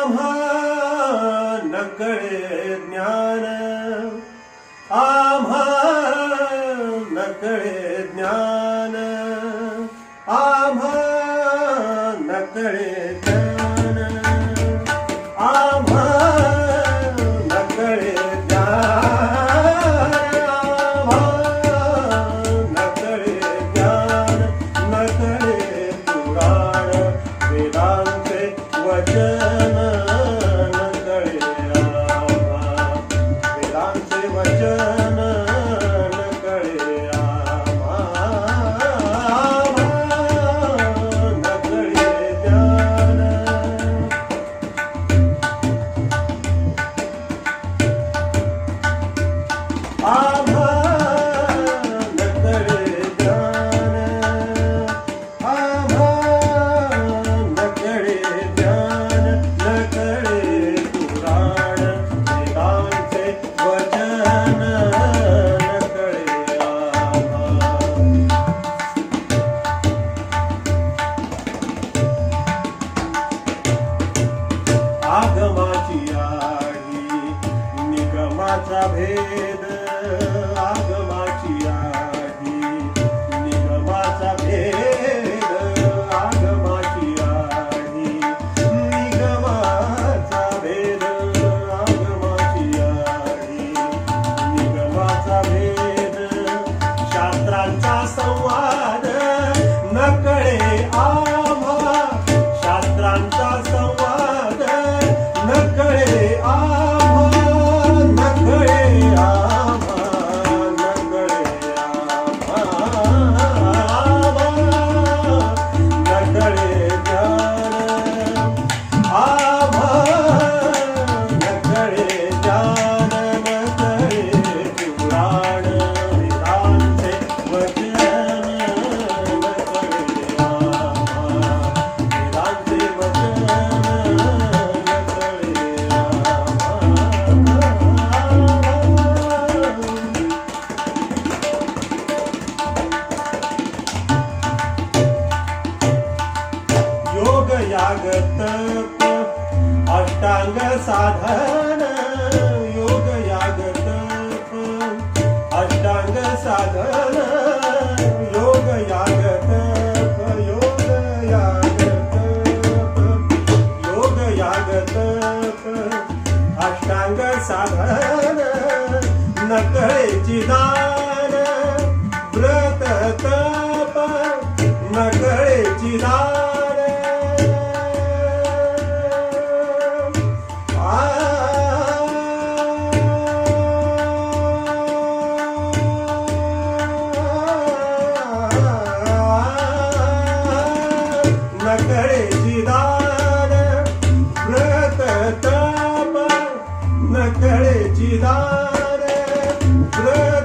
आम्हा नकळे ज्ञान, आम्हा नकळे ज्ञान, आम्हा नकळे ज्ञान, आम्हा नकळे ज्ञान, आम्हा नकळे ज्ञान, नकळे पुराण वेदांचे वचन, नकळे आम्हा वेदांचे वचन, नकळे आम्हा नकळे ज्ञान. आम्हा नकळे ज्ञान, आम्हा नकळे ज्ञान, नकळे पुराण वेदांचे वचन, नकळे आम्हा. आगमाची आडी निगमाचा भेद, आगमाची आडी निगमाचा भेद, आगमाची आडी निगमाचा भेद, आगमाची आडी निगमाचा भेद, शास्त्रांचा संवाद नकळे आम्हा, शास्त्रांचा संवाद नकळे आम्हा, नकळे आम्हा, नकळे आम्हा, नकळे ज्ञान, आम्हा नकळे ज्ञान, नकळे पुराण वेदांचे वचन, नकळे आम्हा वेदांचे वचन, नकळे योग याग तप अष्टांग साधन, योग याग तप अष्टांग साधन, योग याग तप, योग याग तप, योग याग तप अष्टांग साधन, नकळेची दान व्रत तप, नकळेची दान, नकळेची दान व्रत तप, नकळेची दान व्रत